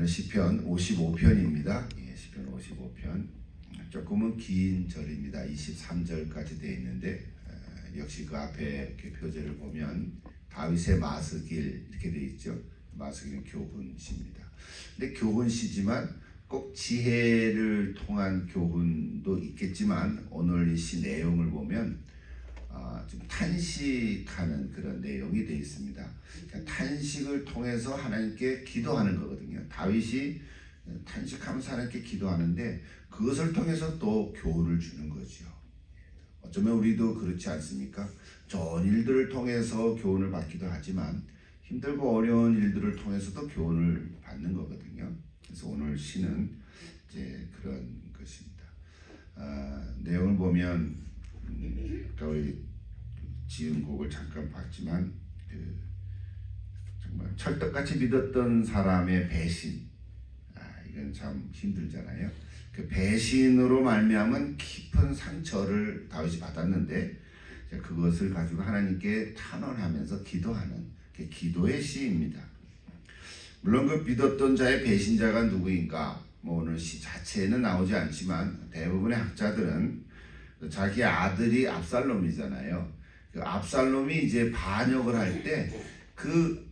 오늘은 시편 55편입니다. 시편 55편. 조금은 긴 절입니다. 23절까지 되어 있는데 역시 그 앞에 이렇게 표제를 보면 다윗의 마스길 이렇게 되어 있죠. 마스길은 교훈시입니다. 근데 교훈시지만 꼭 지혜를 통한 교훈도 있겠지만 오늘 이 시 내용을 보면 좀 탄식하는 그런 내용이 되어 있습니다. 그러니까 탄식을 통해서 하나님께 기도하는 거거든요. 다윗이 탄식하면서 하나님께 기도하는데 그것을 통해서 또 교훈을 주는 거죠. 어쩌면 우리도 그렇지 않습니까? 좋은 일들을 통해서 교훈을 받기도 하지만 힘들고 어려운 일들을 통해서도 교훈을 받는 거거든요. 그래서 오늘 시는 이제 그런 것입니다. 내용을 보면 우리 지은 곡을 잠깐 봤지만 정말 철떡같이 믿었던 사람의 배신, 이건 참 힘들잖아요. 그 배신으로 말미암은 깊은 상처를 다윗이 받았는데 그것을 가지고 하나님께 탄원하면서 기도하는 기도의 시입니다. 물론 그 믿었던 자의 배신자가 누구인가 오늘 시 자체에는 나오지 않지만 대부분의 학자들은 자기 아들이 압살롬이잖아요. 그 압살롬이 이제 반역을 할 때 그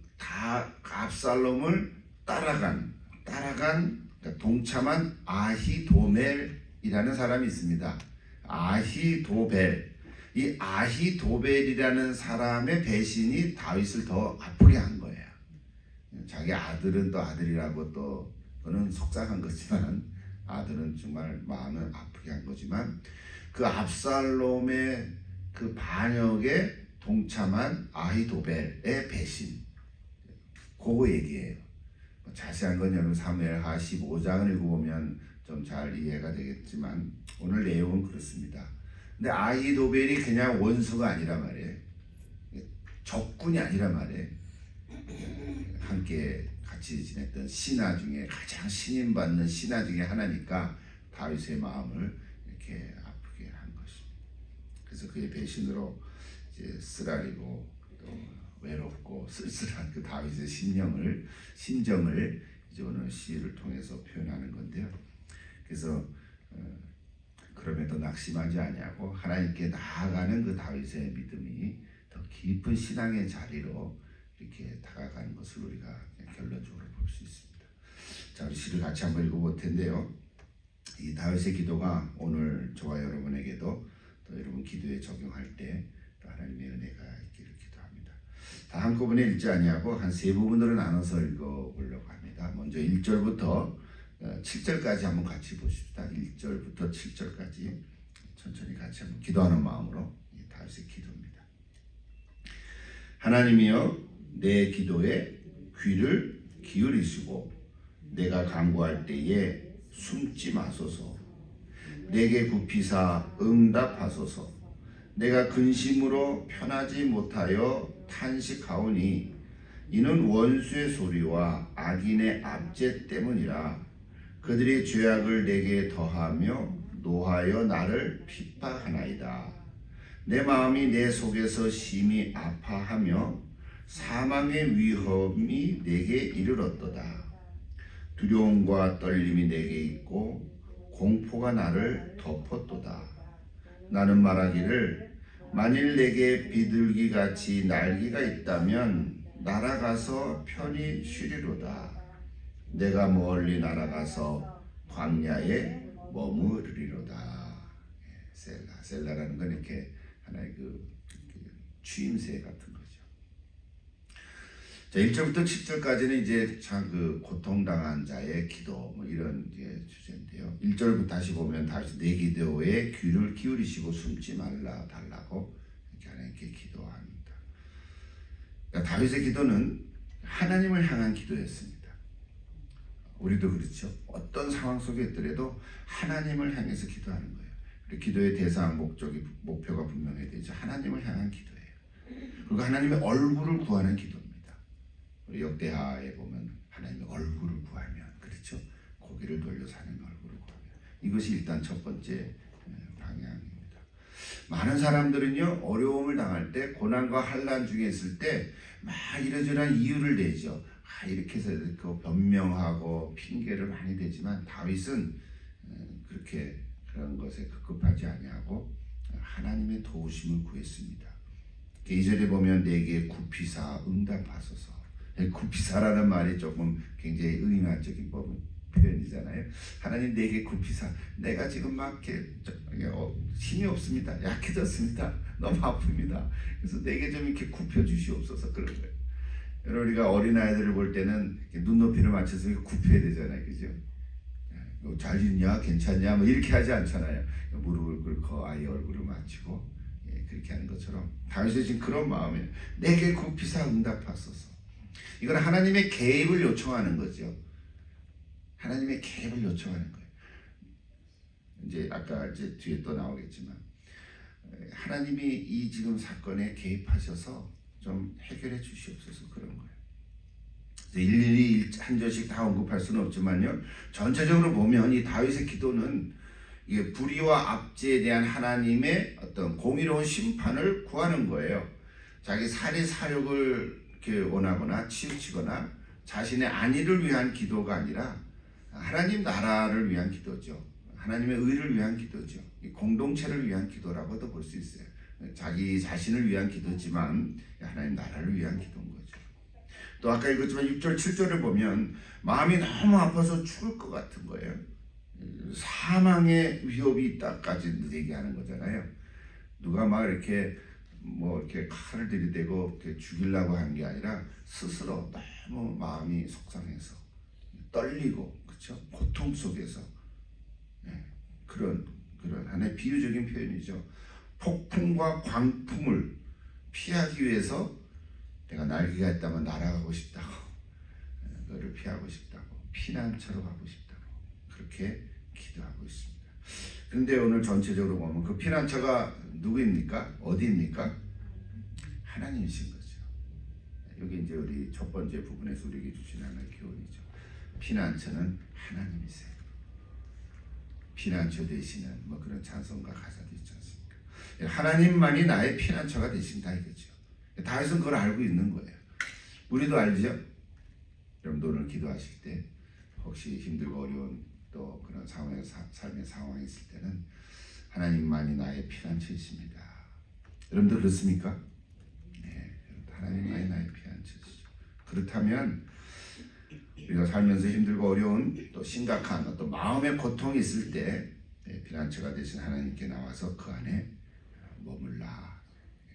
압살롬을 따라간 동참한 아히도멜이라는 사람이 있습니다. 아히도벨. 이 아히도벨이라는 사람의 배신이 다윗을 더 아프게 한 거예요. 자기 아들은 또 아들이라고 또 그는 속상한 거지만 아들은 정말 마음을 아프게 한 거지만 그 압살롬의 그 반역에 동참한 아히도벨의 배신, 그거 얘기예요. 자세한 건 여러분 사무엘하 15장을 읽어보면 좀 잘 이해가 되겠지만 오늘 내용은 그렇습니다. 근데 아히도벨이 그냥 원수가 아니라 말이에요. 적군이 아니라 말이에요. 함께 같이 지냈던 신하 중에 가장 신임받는 신하 중에 하나니까 다윗의 마음을 이렇게 아프게 한 것입니다. 그래서 그의 배신으로 이제 쓰라리고 또 외롭고 쓸쓸한 그 다윗의 심정을 이제 오늘 시를 통해서 표현하는 건데요. 그래서 그럼에도 낙심하지 아니하고 하나님께 나아가는 그 다윗의 믿음이 더 깊은 신앙의 자리로 이렇게 다가가는 것을 우리가 결론적으로 볼 수 있습니다. 자, 우리 시를 같이 한번 읽어볼 텐데요. 이 다윗의 기도가 오늘 저와 여러분에게도 또 여러분 기도에 적용할 때 또 하나님의 은혜가 있기를 기도합니다. 다 한꺼번에 읽지 아니하고 한 세 부분으로 나눠서 읽어보려고 합니다. 먼저 1절부터 7절까지 한번 같이 보십시다. 1절부터 7절까지 천천히 같이 한번 기도하는 마음으로 다윗의 기도입니다. 하나님이여 내 기도에 귀를 기울이시고 내가 간구할 때에 숨지 마소서. 내게 굽히사 응답하소서. 내가 근심으로 편하지 못하여 탄식하오니 이는 원수의 소리와 악인의 압제 때문이라. 그들이 죄악을 내게 더하며 노하여 나를 핍박하나이다. 내 마음이 내 속에서 심히 아파하며 사망의 위험이 내게 이르렀도다. 두려움과 떨림이 내게 있고 공포가 나를 덮었도다. 나는 말하기를 만일 내게 비둘기같이 날개가 있다면 날아가서 편히 쉬리로다. 내가 멀리 날아가서 광야에 머무르리로다. 셀라라는 건 이렇게 하나의 그 취임새 같은 거죠. 자, 1절부터 7절까지는 이제 참 그 고통당한 자의 기도 이런 이제 주제인데요. 1절부터 다시 보면 다시 내 기도에 귀를 기울이시고 숨지 말라 달라고 이렇게 하나님께 기도합니다. 그러니까 다윗의 기도는 하나님을 향한 기도였습니다. 우리도 그렇죠. 어떤 상황 속에 있더라도 하나님을 향해서 기도하는 거예요. 기도의 대상, 목표가 분명해야 되죠. 하나님을 향한 기도예요. 그리고 하나님의 얼굴을 구하는 기도입니다. 우리 역대하에 보면 하나님의 얼굴을 구하면, 그렇죠? 고개를 돌려서 하나님의 얼굴을 구하면, 이것이 일단 첫 번째 방향입니다. 많은 사람들은요, 어려움을 당할 때, 고난과 환난 중에 있을 때 막 이러저러한 이유를 내죠. 이렇게 해서 그 변명하고 핑계를 많이 대지만 다윗은 그렇게 그런 것에 급급하지 아니하고 하나님의 도우심을 구했습니다. 2절에 보면 내게 굽히사 응답하소서. 굽히사라는 말이 조금 굉장히 의인화적인 표현이잖아요. 하나님 내게 굽히사, 내가 지금 막 힘이 없습니다. 약해졌습니다. 너무 아픕니다. 그래서 내게 좀 이렇게 굽혀 주시옵소서. 그런 거예요. 여러분, 우리가 어린 아이들을 볼 때는 눈높이를 맞춰서 굽혀야 되잖아요, 그죠? 잘 있냐, 괜찮냐, 뭐 이렇게 하지 않잖아요. 무릎을 꿇고 아이 얼굴을 맞추고 그렇게 하는 것처럼 다윗이 지금 그런 마음이에요. 내게 굽히사 응답하소서. 이건 하나님의 개입을 요청하는 거죠. 하나님의 개입을 요청하는 거예요. 이제 아까 이제 뒤에 또 나오겠지만 하나님이 이 지금 사건에 개입하셔서 좀 해결해 주시옵소서 그런 거예요. 일일이 한 절씩 다 언급할 수는 없지만요. 전체적으로 보면 이 다윗의 기도는 이게 불의와 압제에 대한 하나님의 어떤 공의로운 심판을 구하는 거예요. 자기 살이 사욕을 이렇게 원하거나 치우치거나 자신의 안위를 위한 기도가 아니라 하나님 나라를 위한 기도죠. 하나님의 의를 위한 기도죠. 공동체를 위한 기도라고도 볼 수 있어요. 자기 자신을 위한 기도지만 하나님 나라를 위한 기도인 거죠. 또 아까 읽었지만 6절 7절을 보면 마음이 너무 아파서 죽을 것 같은 거예요. 사망의 위협이 있다까지 얘기하는 거잖아요. 누가 막 이렇게 이렇게 칼을 들이대고 이렇게 죽이려고 하는 게 아니라 스스로 너무 마음이 속상해서 떨리고, 그렇죠? 고통 속에서 그런 하나의 비유적인 표현이죠. 폭풍과 광풍을 피하기 위해서 내가 날개가 있다면 날아가고 싶다고, 너를 피하고 싶다고, 피난처로 가고 싶다고 그렇게 기도하고 있습니다. 그런데 오늘 전체적으로 보면 그 피난처가 누구입니까? 어디입니까? 하나님이신 거죠. 여기 이제 우리 첫 번째 부분에서 우리에게 주신 하나의 교훈이죠. 피난처는 하나님이세요. 피난처 되시는 그런 찬송가 가사도 있지 않습니까? 하나님만이 나의 피난처가 되신다 이거죠. 다윗은 그걸 알고 있는 거예요. 우리도 알죠? 여러분도 오늘 기도하실 때 혹시 힘들고 어려운 또 그런 삶의 상황이 있을 때는 하나님만이 나의 피난처이십니다. 여러분도 그렇습니까? 네, 하나님만이 나의 피난처이시죠. 그렇다면 우리가 살면서 힘들고 어려운 또 심각한 어떤 마음의 고통이 있을 때 피난처가 되신 하나님께 나와서 그 안에 머물라,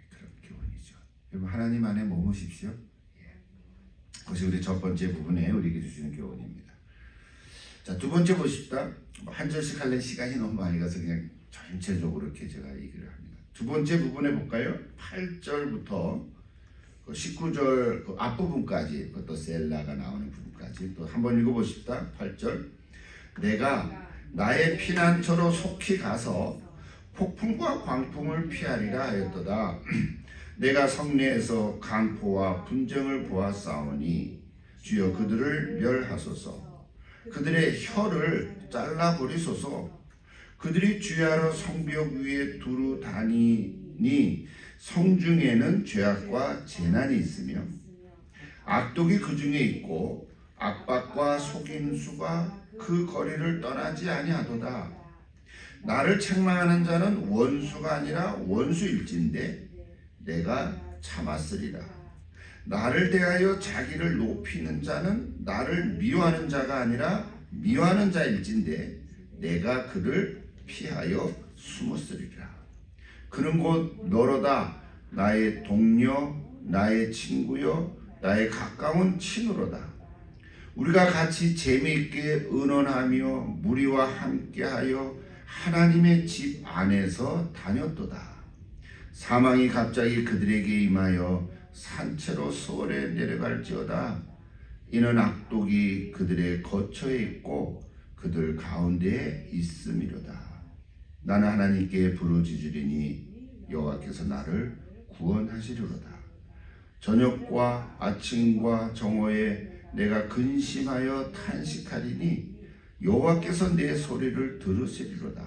그런 교훈이죠. 여러분 하나님 안에 머무십시오. 그것이 우리 첫 번째 부분에 우리에게 주시는 교훈입니다. 자, 두 번째 보십시다. 한 절씩 하려는 시간이 너무 많이 가서 그냥 전체적으로 이렇게 제가 얘기를 합니다. 두 번째 부분에 볼까요? 8절부터 19절 그 앞부분까지, 또 셀라가 나오는 부분까지 또 한번 읽어보십시다. 8절. 내가 나의 피난처로 속히 가서 폭풍과 광풍을 피하리라 하였도다. 내가 성내에서 강포와 분쟁을 보았사오니 주여 그들을 멸하소서. 그들의 혀를 잘라버리소서. 그들이 주야로 성벽 위에 두루 다니니 성중에는 죄악과 재난이 있으며 악독이 그 중에 있고 악박과 속임수가 그 거리를 떠나지 아니하도다. 나를 책망하는 자는 원수가 아니라 원수일진데 내가 참았으리라. 나를 대하여 자기를 높이는 자는 나를 미워하는 자가 아니라 미워하는 자일진데 내가 그를 피하여 숨었으리라. 그는 곧 너로다. 나의 동료, 나의 친구요, 나의 가까운 친구로다. 우리가 같이 재미있게 의논하며 무리와 함께하여 하나님의 집 안에서 다녔도다. 사망이 갑자기 그들에게 임하여 산채로 수월에 내려갈지어다. 이는 악독이 그들의 거처에 있고 그들 가운데에 있음이로다. 나는 하나님께 부르짖으리니 여호와께서 나를 구원하시리로다. 저녁과 아침과 정오에 내가 근심하여 탄식하리니 여호와께서 내 소리를 들으시리로다.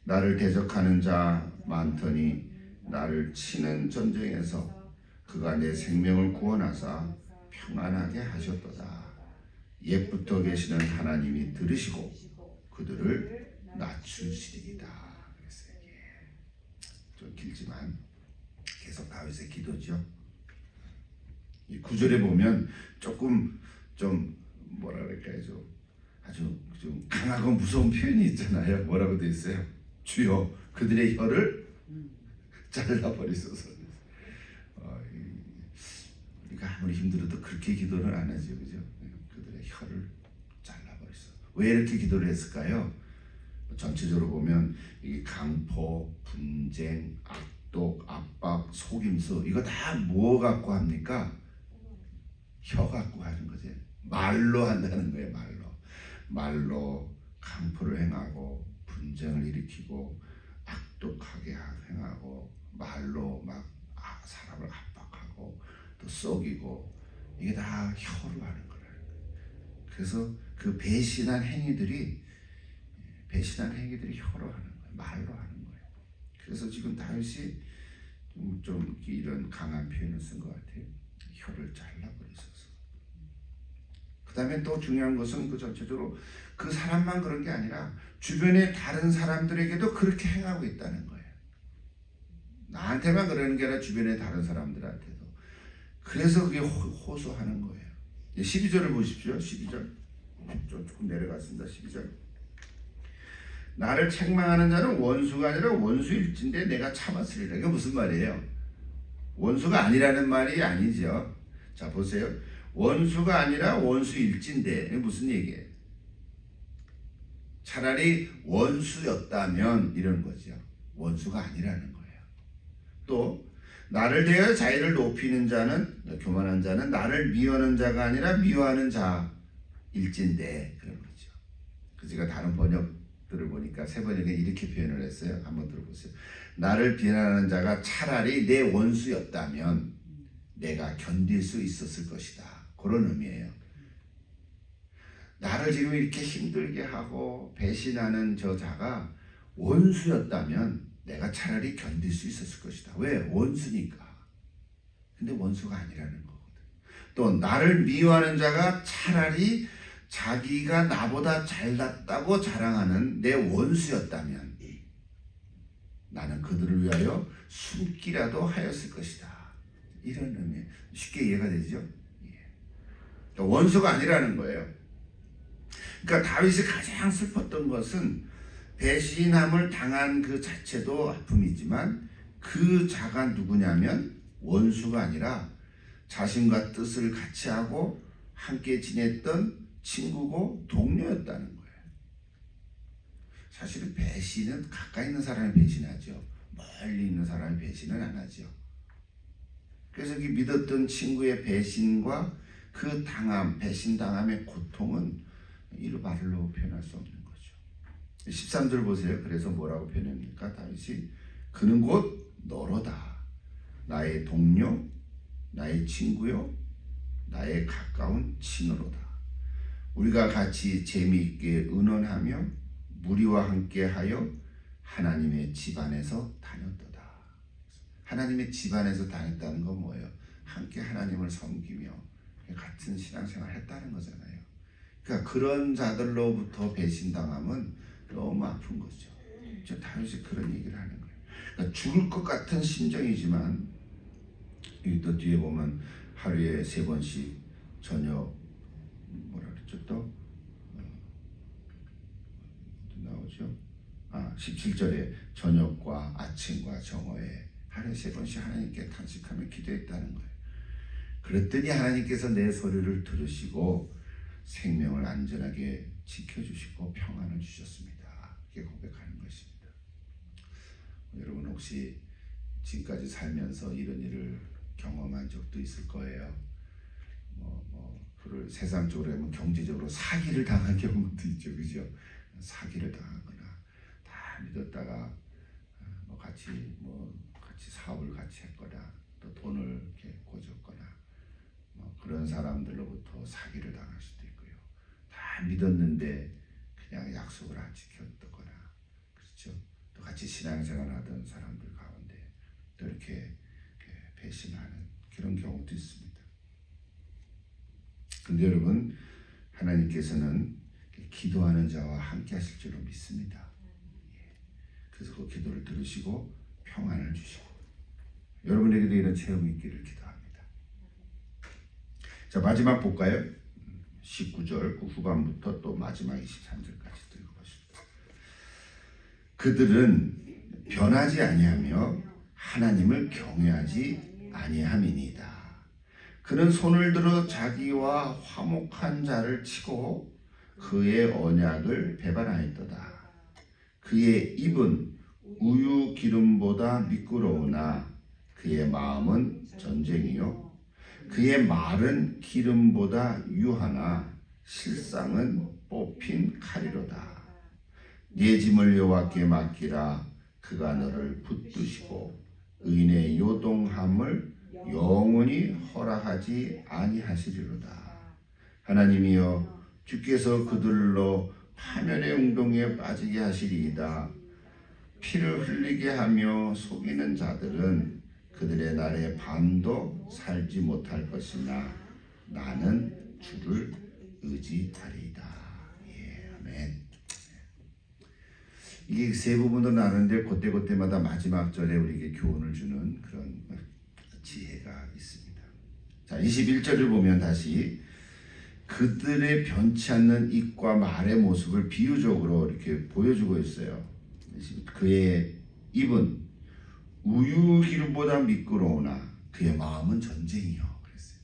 나를 대적하는 자 많더니 나를 치는 전쟁에서 그가 내 생명을 구원하사 평안하게 하셨도다. 옛부터 계시는 하나님이 들으시고 그들을 낮추시리이다. 그랬어요. 좀 길지만 계속 다윗의 기도죠. 이 구절에 보면 조금 좀 뭐라 그럴까요? 아주 좀 강하고 무서운 표현이 있잖아요. 뭐라고 돼 있어요? 주여 그들의 혀를 잘라버리소서. 우리가 아무리 힘들어도 그렇게 기도를 안 하죠, 그죠? 그들의 혀를 잘라버리소서. 왜 이렇게 기도를 했을까요? 전체적으로 보면 이게 강포, 분쟁, 악독, 압박, 속임수 이거 다 뭐 갖고 합니까? 혀 갖고 하는 거지. 말로 한다는 거예요. 말로 강포를 행하고 분쟁을 일으키고 악독하게 행하고 말로 막 사람을 압박하고 또 속이고 이게 다 혀로 하는 거라는 거예요. 그래서 그 배신한 행위들이 혀로 하는 거예요. 말로 하는 거예요. 그래서 지금 다윗이 좀 이런 강한 표현을 쓴 것 같아요. 혀를 잘라버리소서. 그 다음에 또 중요한 것은 그 전체적으로 그 사람만 그런 게 아니라 주변의 다른 사람들에게도 그렇게 행하고 있다는 거예요. 나한테만 그러는 게 아니라 주변의 다른 사람들한테도. 그래서 그게 호소하는 거예요. 12절을 보십시오. 12절 조금 내려갔습니다. 12절 나를 책망하는 자는 원수가 아니라 원수일진데 내가 참았으리라. 이게 무슨 말이에요? 원수가 아니라는 말이 아니죠. 자 보세요. 원수가 아니라 원수일진데 이게 무슨 얘기예요? 차라리 원수였다면 이런 거죠. 원수가 아니라는 거예요. 또 나를 대하여 자기를 높이는 자는 교만한 자는 나를 미워하는 자가 아니라 미워하는 자일진데 그런 거죠. 그 제가 다른 번역들을 보니까 새 번역에 이렇게 표현을 했어요. 한번 들어보세요. 나를 비난하는 자가 차라리 내 원수였다면 내가 견딜 수 있었을 것이다. 그런 의미예요. 나를 지금 이렇게 힘들게 하고 배신하는 저 자가 원수였다면 내가 차라리 견딜 수 있었을 것이다. 왜? 원수니까. 근데 원수가 아니라는 거거든. 또 나를 미워하는 자가 차라리 자기가 나보다 잘났다고 자랑하는 내 원수였다면 나는 그들을 위하여 숨기라도 하였을 것이다. 이런 의미. 쉽게 이해가 되죠? 그러니까 원수가 아니라는 거예요. 그러니까 다윗이 가장 슬펐던 것은 배신함을 당한 그 자체도 아픔이지만 그 자가 누구냐면 원수가 아니라 자신과 뜻을 같이 하고 함께 지냈던 친구고 동료였다는 거예요. 사실은 배신은 가까이 있는 사람이 배신하죠. 멀리 있는 사람이 배신은 안 하죠. 그래서 그 믿었던 친구의 배신과 그 배신당함의 고통은 이루 말로 표현할 수 없는 거죠. 13절 보세요. 그래서 뭐라고 표현합니까? 다윗이 그는 곧 너로다. 나의 동료, 나의 친구요, 나의 가까운 친으로다. 우리가 같이 재미있게 의논하며 무리와 함께하여 하나님의 집안에서 다녔도다. 하나님의 집안에서 다녔다는 건 뭐예요? 함께 하나님을 섬기며 같은 신앙생활을 했다는 거잖아요. 그러니까 그런 자들로부터 배신당함은 너무 아픈 거죠. 다윗이 그런 얘기를 하는 거예요. 그러니까 죽을 것 같은 심정이지만 여기 또 뒤에 보면 하루에 3번씩 저녁 뭐라 그랬죠 또 나오죠. 17절에 저녁과 아침과 정오에 하루에 3번씩 하나님께 탄식하며 기도했다는 거예요. 그랬더니 하나님께서 내 소리를 들으시고 생명을 안전하게 지켜주시고 평안을 주셨습니다. 이렇게 고백하는 것입니다. 여러분 혹시 지금까지 살면서 이런 일을 경험한 적도 있을 거예요. 그를 세상적으로 하면 경제적으로 사기를 당한 경우도 있죠, 그죠? 사기를 당하거나 다 믿었다가 같이 사업을 같이 했거나 또 돈을 이렇게 꿔줬거나 그런 사람들로부터 사기를 당할 수도 있고요. 다 믿었는데 그냥 약속을 안 지켰거나 그렇죠. 또 같이 신앙생활하던 사람들 가운데 또 이렇게 배신하는 그런 경우도 있습니다. 근데 여러분, 하나님께서는 기도하는 자와 함께 하실 줄로 믿습니다. 그래서 그 기도를 들으시고 평안을 주시고 여러분에게도 이런 체험이 있기를 기도합니다. 자, 마지막 볼까요? 19절 그 후반부터 또 마지막 23절까지 읽어보십시오. 그들은 변하지 아니하며 하나님을 경외하지 아니함이니이다. 그는 손을 들어 자기와 화목한 자를 치고 그의 언약을 배반하였도다. 그의 입은 우유 기름보다 미끄러우나 그의 마음은 전쟁이요 그의 말은 기름보다 유하나 실상은 뽑힌 칼이로다. 네 짐을 여호와께 맡기라. 그가 너를 붙드시고 의인의 요동함을 영원히 허락하지 아니하시리로다. 하나님이여, 주께서 그들로 파멸의 운동에 빠지게 하시리이다. 피를 흘리게 하며 속이는 자들은 그들의 날에 반도 살지 못할 것이나 나는 주를 의지하리이다. 예, 아멘. 이게 세 부분으로 나누는데 그때마다 마지막 절에 우리에게 교훈을 주는 그런 지혜가 있습니다. 자, 21절을 보면 다시 그들의 변치 않는 입과 말의 모습을 비유적으로 이렇게 보여주고 있어요. 그의 입은 우유 기름보다 미끄러우나 그의 마음은 전쟁이요. 그랬어요.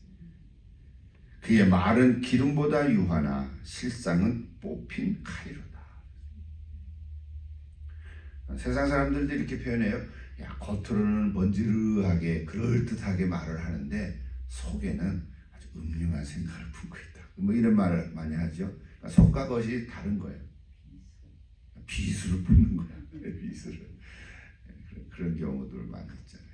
그의 말은 기름보다 유하나 실상은 뽑힌 칼이로다. 세상 사람들도 이렇게 표현해요. 야, 겉으로는 번지르하게 그럴듯하게 말을 하는데 속에는 아주 음흉한 생각을 품고 있다. 뭐 이런 말을 많이 하죠. 그러니까 속과 겉이 다른 거예요. 비수를 품는 거야. 비수를. 그런 경우들 많이 있잖아요.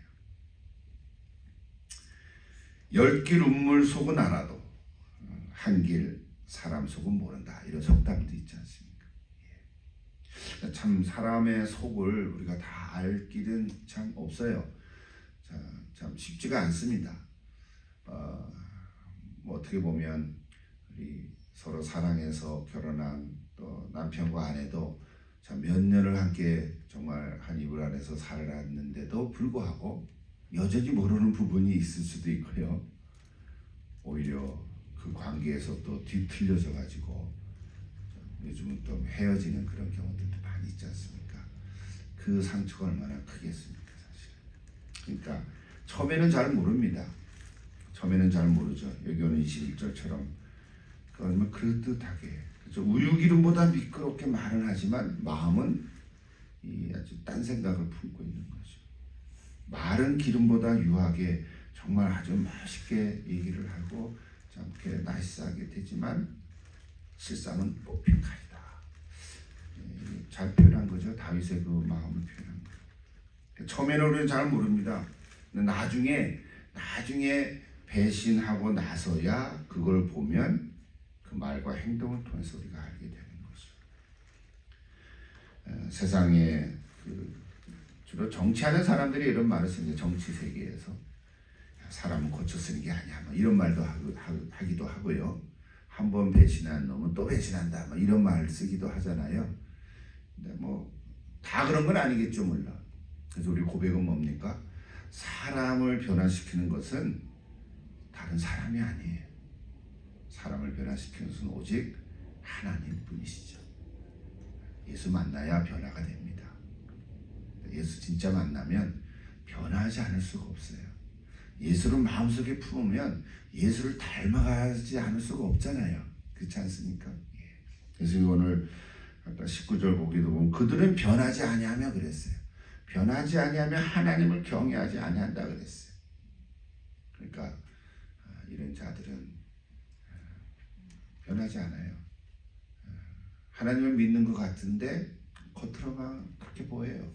10길 운물 속은 알아도 한 길 사람 속은 모른다. 이런 속담도 있지 않습니까? 참 사람의 속을 우리가 다 알 길은 참 없어요. 참 쉽지가 않습니다. 뭐 어떻게 보면 우리 서로 사랑해서 결혼한 또 남편과 아내도 참 몇 년을 함께 정말 한 이불 안에서 살았는데도 불구하고 여전히 모르는 부분이 있을 수도 있고요. 오히려 그 관계에서 또 뒤틀려져 가지고 요즘은 또 헤어지는 그런 경우들도 많이 있지 않습니까? 그 상처가 얼마나 크겠습니까, 사실. 그러니까 처음에는 잘 모릅니다. 처음에는 잘 모르죠. 여기 오는 21절처럼 그건 그럴듯하게 그렇죠. 우유기름보다 미끄럽게 말은 하지만 마음은 아주 딴 생각을 품고 있는 거죠. 말은 기름보다 유하게 정말 아주 맛있게 얘기를 하고 참 이렇게 나이스하게 되지만 실상은 뽑힌 칼이다. 잘 표현한 거죠. 다윗의 그 마음을 표현한 거예요. 처음에는 우리는 잘 모릅니다. 나중에 배신하고 나서야 그걸 보면 그 말과 행동을 통해서 우리가 알게 되는 거죠. 세상에 주로 정치하는 사람들이 이런 말을 씁니다. 정치 세계에서 사람은 고쳐 쓰는 게 아니야. 뭐 이런 말도 하기도 하고요. 한 번 배신한 놈은 또 배신한다. 뭐 이런 말을 쓰기도 하잖아요. 근데 뭐 다 그런 건 아니겠죠, 물론. 그래서 우리 고백은 뭡니까? 사람을 변화시키는 것은 다른 사람이 아니에요. 사람을 변화시키는 것은 오직 하나님뿐이시죠. 예수 만나야 변화가 됩니다. 예수 진짜 만나면 변화하지 않을 수가 없어요. 예수를 마음속에 품으면 예수를 닮아가지 않을 수가 없잖아요. 그렇지 않습니까? 그래서 오늘 아까 19절 보기도 보면 그들은 변하지 아니하며 그랬어요. 변하지 아니하며 하나님을 경외하지 아니한다 그랬어요. 그러니까 이런 자들은 변하지 않아요. 하나님을 믿는 것 같은데 겉으로만 그렇게 보여요.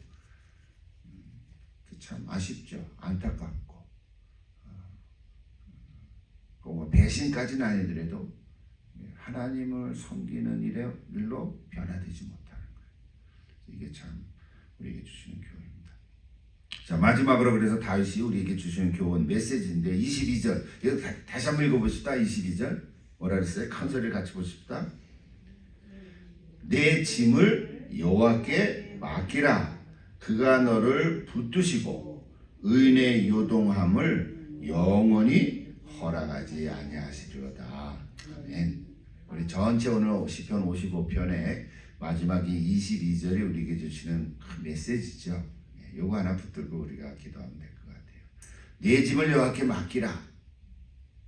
참 아쉽죠. 안타깝고 뭐 배신까지는 아니더라도 하나님을 섬기는 일로 변화되지 못하는 거예요. 이게 참 우리에게 주시는 교훈입니다. 자, 마지막으로 그래서 다윗이 우리에게 주시는 교훈 메시지인데 22절 이거 다시 한번 읽어보시다. 22절 뭐라 그랬어요? 큰 소리를 같이 보십시다. 내 짐을 여호와께 맡기라. 그가 너를 붙드시고 의인의 요동함을 영원히 허락하지 아니하시리로다. 아멘. 우리 전체 오늘 시편 55편의 마지막이 22절이 우리에게 주시는 큰 메시지죠. 요거 하나 붙들고 우리가 기도하면 될 것 같아요. 내 짐을 여호와께 맡기라.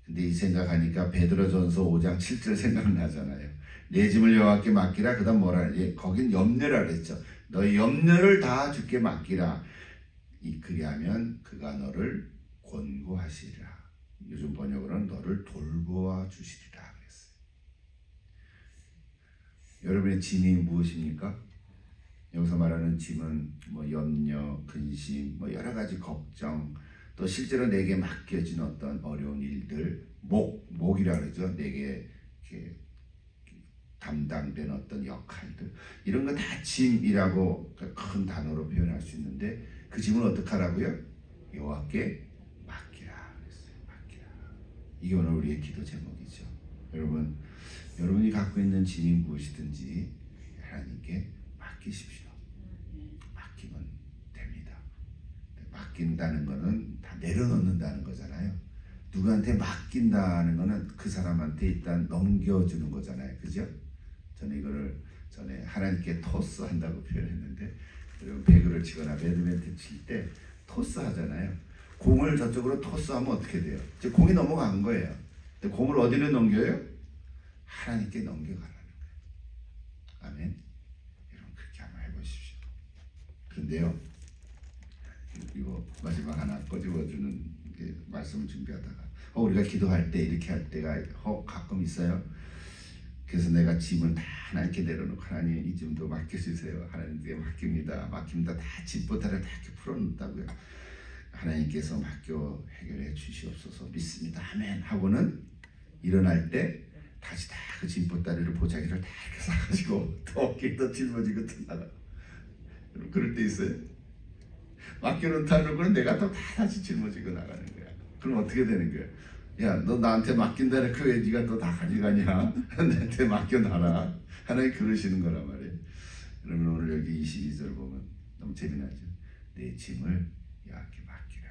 근데 이 생각하니까 베드로전서 5장 7절 생각나잖아요. 내 짐을 여호와께 맡기라. 그다음 뭐라 그래? 거긴 염려라 그랬죠. 너의 염려를 다 주께 맡기라. 그리하면 그가 너를 권고하시리라. 요즘 번역으로는 너를 돌보아 주시리라 그랬어요. 여러분의 짐이 무엇입니까? 여기서 말하는 짐은 뭐 염려, 근심, 뭐 여러 가지 걱정, 또 실제로 내게 맡겨진 어떤 어려운 일들, 목이라 그러죠. 내게 이렇게 담당된 어떤 역할들, 이런 거 다 짐이라고 큰 단어로 표현할 수 있는데 그 짐을 어떻게 하라고요? 여호와께 맡기라 그랬어요. 맡기라. 이게 오늘 우리의 기도 제목이죠. 여러분이 갖고 있는 짐이 무엇이든지 하나님께 맡기십시오. 맡기면 됩니다. 맡긴다는 거는 다 내려놓는다는 거잖아요. 누구한테 맡긴다는 거는 그 사람한테 일단 넘겨주는 거잖아요. 그죠? 저는 이거를 전에 하나님께 토스한다고 표현했는데, 여러분 배구를 치거나 배드민턴 칠 때 토스 하잖아요. 공을 저쪽으로 토스하면 어떻게 돼요? 이제 공이 넘어간 거예요. 근데 공을 어디로 넘겨요? 하나님께 넘겨가라는 거예요. 아멘. 여러분 그렇게 한번 해보십시오. 그런데요, 이거 마지막 하나 꺼집어주는 말씀을 준비하다가 우리가 기도할 때 이렇게 할 때가 가끔 있어요. 그래서 내가 짐을 다 하나님께 내려놓고 하나님 이 짐도 맡겨주세요. 하나님께 맡깁니다. 다 짐보다를 다 이렇게 풀어놓는다고요. 하나님께서 맡겨 해결해 주시옵소서 믿습니다. 아멘 하고는 일어날 때 다시 다 그 짐보따리를 보자기를 다 이렇게 사가지고 또 어깨에 또 짊어지고 또 나가. 그럴 때 있어요. 맡겨놓다는 내가 또 다 다시 짊어지고 나가는 거야. 그럼 어떻게 되는 거야? 야, 너 나한테 맡긴다는 그 왜 네가 또 다 가져가냐? 나한테 맡겨놔라. 하나님 그러시는 거란 말이에요. 여러분 오늘 여기 22절 보면 너무 재미나죠. 내 짐을 여호와께 맡기라.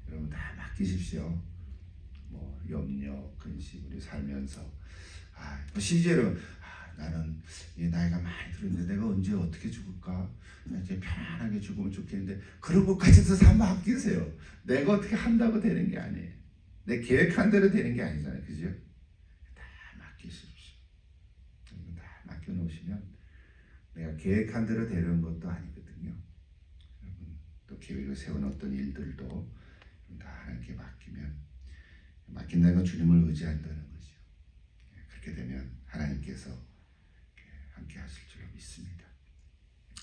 여러분 다 맡기십시오. 뭐 염려, 근심 우리 살면서 심지어 나는 나이가 많이 들었는데 내가 언제 어떻게 죽을까? 이제 편안하게 죽으면 좋겠는데 그런 것까지도 다 맡기세요. 내가 어떻게 한다고 되는 게 아니에요. 내 계획한 대로 되는 게 아니잖아요. 그죠? 다 맡기십시오. 다 맡겨놓으시면 내가 계획한 대로 되는 것도 아니거든요. 여러분 또 계획을 세운 어떤 일들도 다 하나님께 맡긴다는 건 주님을 의지한다는 거죠. 그렇게 되면 하나님께서 함께 하실 줄 믿습니다.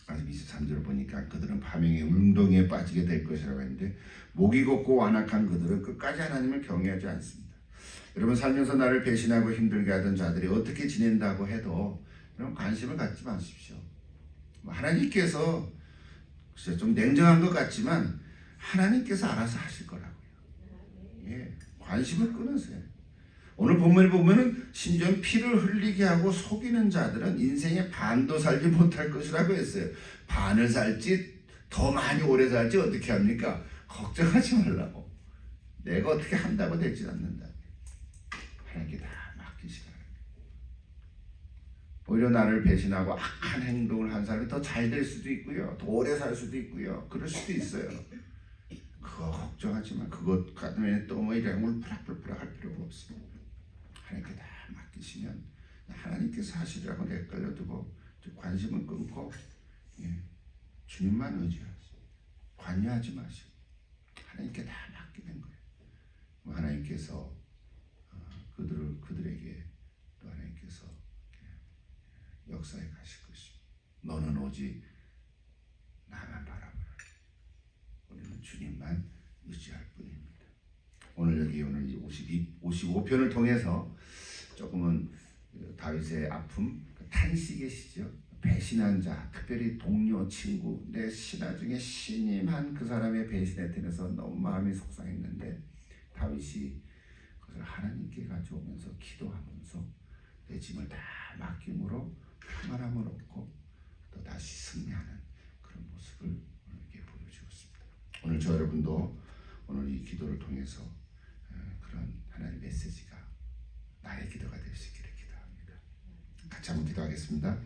마지막 23절을 보니까 그들은 파명의 운동에 빠지게 될 것이라고 했는데 목이 곱고 완악한 그들은 끝까지 하나님을 경외하지 않습니다. 여러분 살면서 나를 배신하고 힘들게 하던 자들이 어떻게 지낸다고 해도 여러분 관심을 갖지 마십시오. 하나님께서 좀 냉정한 것 같지만 하나님께서 알아서 하실 거라고요. 관심을 끊으세요. 오늘 본문을 보면은 심지어 피를 흘리게 하고 속이는 자들은 인생의 반도 살지 못할 것이라고 했어요. 반을 살지 더 많이 오래 살지 어떻게 합니까? 걱정하지 말라고. 내가 어떻게 한다고 되지 않는다. 하나님께 다 맡기시라. 오히려 나를 배신하고 악한 행동을 한 사람이 더 잘 될 수도 있고요. 더 오래 살 수도 있고요. 그럴 수도 있어요. 그거 걱정하지 마. 그것 때문에 또 뭐 이래 울프락불프락 할 필요가 없습니다. 하나님께 다 맡기시면 하나님께서 하시리라고 내걸려두고 관심을 끊고 주님만 의지하세요. 관여하지 마시고 하나님께 다 맡기는 거예요. 하나님께서 그들에게 또 하나님께서 역사에 가실 것입니다. 너는 오직 나만 바라보라. 우리는 주님만 의지할 뿐입니다. 오늘 55편을 통해서 조금은 다윗의 아픔, 탄식의 시죠. 배신한 자, 특별히 동료, 친구, 내 신하 중에 신임한 그 사람의 배신에 대해서 너무 마음이 속상했는데 다윗이 그것을 하나님께 가져오면서 기도하면서 그 짐을 다 맡김으로 평안함을 얻고 또 다시 승리하는 그런 모습을 오늘께 보여주었습니다. 오늘 저 여러분도 오늘 이 기도를 통해서 그런 하나님의 메시지가 나의 기도가 될 수 있기를 기도합니다. 같이 한번 기도하겠습니다.